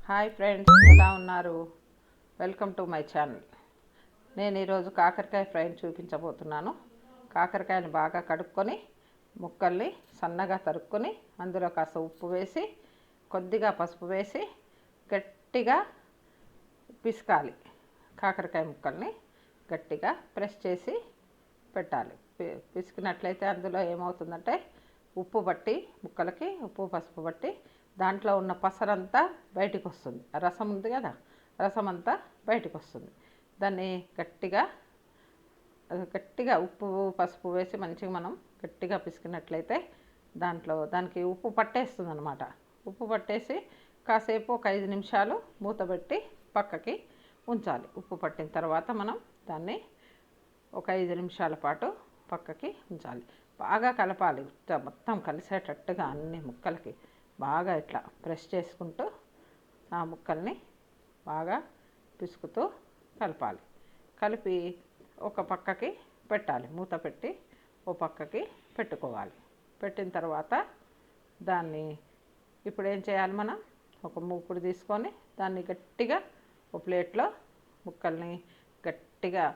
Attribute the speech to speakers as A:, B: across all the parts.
A: Hi friends, ఎలా ఉన్నారు? Welcome to my channel. నేను ఈరోజు కాకరకాయ ఫ్రైని చూపించబోతున్నాను. కాకరకాయని బాగా కడుక్కొని ముక్కల్ని సన్నగా తరుక్కొని అందులో కాస్త ఉప్పు వేసి కొద్దిగా పసుపు వేసి గట్టిగా పిసకాలి. కాకరకాయ ముక్కల్ని గట్టిగా ప్రెస్ చేసి పెట్టాలి. పిసికినట్లయితే అందులో ఏమవుతుందంటే ఉప్పు బట్టి ముక్కలకి ఉప్పు పసుపు బట్టి దాంట్లో ఉన్న పసరంతా బయటికి వస్తుంది. రసం ఉంది కదా, రసం అంతా బయటికి వస్తుంది. దాన్ని గట్టిగా ఉప్పు పసుపు వేసి మంచిగా మనం గట్టిగా పిసికినట్లయితే దానికి ఉప్పు పట్టేస్తుంది అన్నమాట. ఉప్పు పట్టేసి కాసేపు ఒక 5 నిమిషాలు మూత పెట్టి పక్కకి ఉంచాలి. ఉప్పు పట్టిన తర్వాత మనం దాన్ని ఒక 5 నిమిషాల పాటు పక్కకి ఉంచాలి. బాగా కలపాలి, మొత్తం కలిసేటట్టుగా అన్ని ముక్కలకి బాగా ఇట్లా ప్రెస్ చేసుకుంటూ ఆ ముక్కల్ని బాగా పిసుకుతూ కలపాలి. కలిపి ఒక పక్కకి పెట్టాలి. మూత పెట్టి ఓ పక్కకి పెట్టుకోవాలి. పెట్టిన తర్వాత దాన్ని ఇప్పుడు ఏం చేయాలి, మనం ఒక మూకుడు తీసుకొని దాన్ని గట్టిగా ఒక ప్లేట్లో ముక్కల్ని గట్టిగా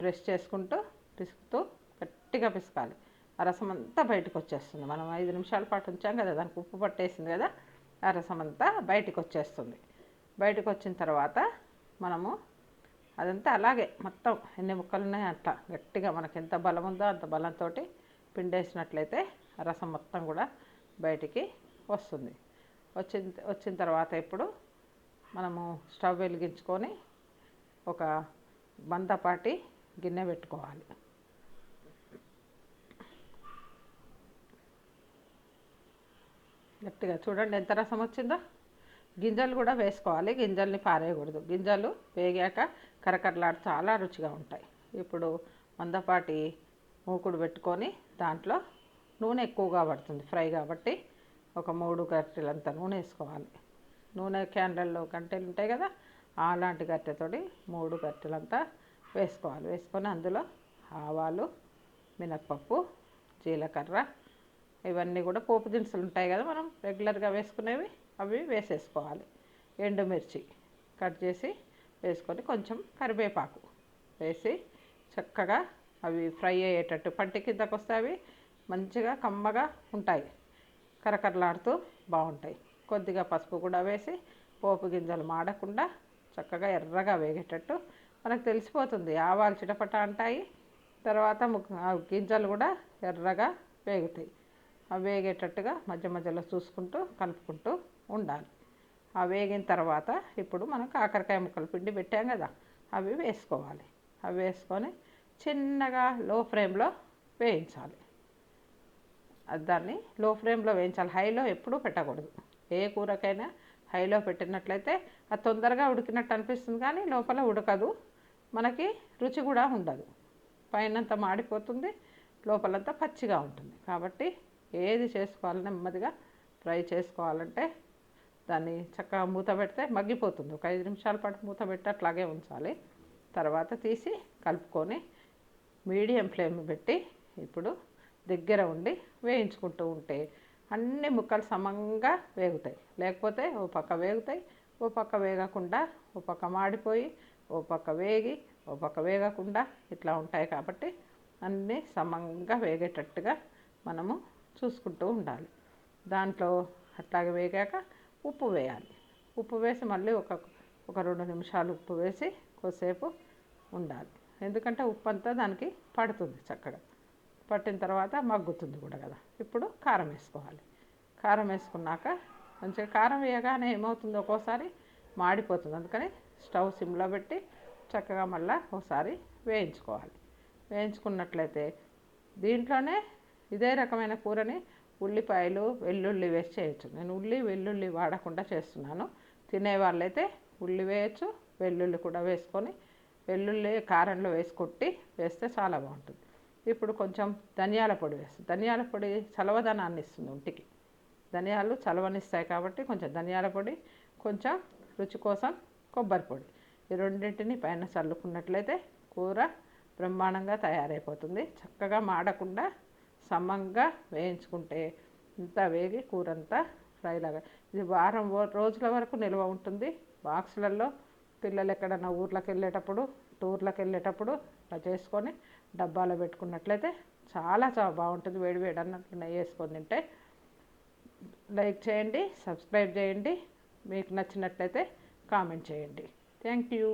A: ప్రెస్ చేసుకుంటూ పిసుకుతూ గట్టిగా పిసకాలి. ఆ రసం అంతా బయటకు వచ్చేస్తుంది. మనం 5 నిమిషాల పాటు ఉంచాం కదా, దానికి ఉప్పు పట్టేసింది కదా, ఆ రసం అంతా బయటకు వచ్చేస్తుంది. బయటకు వచ్చిన తర్వాత మనము అదంతా అలాగే మొత్తం ఎన్ని ముక్కలు ఉన్నాయో అట్లా గట్టిగా మనకి ఎంత బలం ఉందో అంత బలంతో పిండేసినట్లయితే ఆ రసం మొత్తం కూడా బయటికి వస్తుంది. వచ్చిన తర్వాత ఇప్పుడు మనము స్టవ్ వెలిగించుకొని ఒక మందపాటి గిన్నె పెట్టుకోవాలి. గట్టిగా చూడండి ఎంత రసం వచ్చిందో. గింజలు కూడా వేసుకోవాలి, గింజల్ని పారేయకూడదు. గింజలు వేగాక కరకరలాడు చాలా రుచిగా ఉంటాయి. ఇప్పుడు మందపాటి మూకుడు పెట్టుకొని దాంట్లో నూనె ఎక్కువగా పడుతుంది ఫ్రై కాబట్టి ఒక 3 గరిటెలంత నూనె వేసుకోవాలి. నూనె క్యాండిల్లో గంటెలు ఉంటాయి కదా, అలాంటి గరిటెతోటి 3 గరిటెలంతా వేసుకోవాలి. వేసుకొని అందులో ఆవాలు, మినప్పప్పు, జీలకర్ర, ఇవన్నీ కూడా పోపు దినుసులు ఉంటాయి కదా మనం రెగ్యులర్గా వేసుకునేవి, అవి వేసేసుకోవాలి. ఎండుమిర్చి కట్ చేసి వేసుకొని కొంచెం కరివేపాకు వేసి చక్కగా అవి ఫ్రై అయ్యేటట్టు పంటి కిందకు వస్తే అవి మంచిగా కమ్మగా ఉంటాయి, కరకరలాడుతూ బాగుంటాయి. కొద్దిగా పసుపు కూడా వేసి పోపు గింజలు మాడకుండా చక్కగా ఎర్రగా వేగేటట్టు మనకు తెలిసిపోతుంది. ఆవాలు చిటపట అంటాయి, తర్వాత గింజలు కూడా ఎర్రగా వేగుతాయి. అవి వేగేటట్టుగా మధ్య మధ్యలో చూసుకుంటూ కలుపుకుంటూ ఉండాలి. అవి వేగిన తర్వాత ఇప్పుడు మనం కాకరకాయ ముక్కలు పిండి పెట్టాం కదా, అవి వేసుకోవాలి. అవి వేసుకొని చిన్నగా లో ఫ్లేమ్లో వేయించాలి. దాన్ని లో ఫ్లేమ్లో వేయించాలి, హైలో ఎప్పుడూ పెట్టకూడదు. ఏ కూరకైనా హైలో పెట్టినట్లయితే అది తొందరగా ఉడికినట్టు అనిపిస్తుంది కానీ లోపల ఉడకదు, మనకి రుచి కూడా ఉండదు. పైనంతా మాడిపోతుంది, లోపలంతా పచ్చిగా ఉంటుంది. కాబట్టి ఏది చేసుకోవాలి నెమ్మదిగా ఫ్రై చేసుకోవాలంటే దాన్ని చక్కగా మూత పెడితే మగ్గిపోతుంది. ఒక 5 నిమిషాల పాటు మూత పెట్టి అట్లాగే ఉంచాలి. తర్వాత తీసి కలుపుకొని మీడియం ఫ్లేమ్ పెట్టి ఇప్పుడు దగ్గర ఉండి వేయించుకుంటూ ఉంటే అన్ని ముక్కలు సమంగా వేగుతాయి. లేకపోతే ఓ పక్క వేగుతాయి, ఓ పక్క వేగకుండా, ఓ పక్క మాడిపోయి, ఓ పక్క వేగి, ఓ పక్క వేగకుండా ఇట్లా ఉంటాయి. కాబట్టి అన్నీ సమంగా వేగేటట్టుగా మనము చూసుకుంటూ ఉండాలి. దాంట్లో అట్లాగే వేగాక ఉప్పు వేయాలి. ఉప్పు వేసి మళ్ళీ ఒక 2 నిమిషాలు ఉప్పు వేసి కొద్దిసేపు ఉండాలి. ఎందుకంటే ఉప్పు అంతా దానికి పడుతుంది, చక్కగా పట్టిన తర్వాత మగ్గుతుంది కూడా కదా. ఇప్పుడు కారం వేసుకోవాలి. కారం వేసుకున్నాక మంచిగా కారం వేయగానే ఏమవుతుంది, ఒక్కోసారి మాడిపోతుంది. అందుకని స్టవ్ సిమ్లో పెట్టి చక్కగా మళ్ళీ ఒకసారి వేయించుకోవాలి. వేయించుకున్నట్లయితే దీంట్లోనే ఇదే రకమైన కూరని ఉల్లిపాయలు వెల్లుల్లి వేసి చేయొచ్చు. నేను వెల్లుల్లి వాడకుండా చేస్తున్నాను. తినే వాళ్ళైతే ఉల్లి వేయచ్చు, వెల్లుల్లి కూడా వేసుకొని వెల్లుల్లి కారంలో వేసి కొట్టి వేస్తే చాలా బాగుంటుంది. ఇప్పుడు కొంచెం ధనియాల పొడి వేస్తాను. ధనియాల పొడి చలవదనాన్ని ఇస్తుంది ఒంటికి. ధనియాలు చలవనిస్తాయి కాబట్టి కొంచెం ధనియాల పొడి, కొంచెం రుచి కోసం కొబ్బరి పొడి, ఈ రెండింటిని పైన చల్లుకున్నట్లయితే కూర బ్రహ్మాండంగా తయారైపోతుంది. చక్కగా మాడకుండా సమంగా వేయించుకుంటే ఇంత వేగి కూర అంతా ఫ్రైలాగా. ఇది వారం రోజుల వరకు నిల్వ ఉంటుంది. బాక్సులలో పిల్లలు ఎక్కడన్నా ఊర్లకు వెళ్ళేటప్పుడు, టూర్లకు వెళ్ళేటప్పుడు ఇట్లా చేసుకొని డబ్బాలో పెట్టుకున్నట్లయితే చాలా చాలా బాగుంటుంది. వేడి వేడి అన్నంలో నెయ్యి వేసుకొని తింటే. లైక్ చేయండి, సబ్స్క్రైబ్ చేయండి, మీకు నచ్చినట్లయితే కామెంట్ చేయండి. Thank you.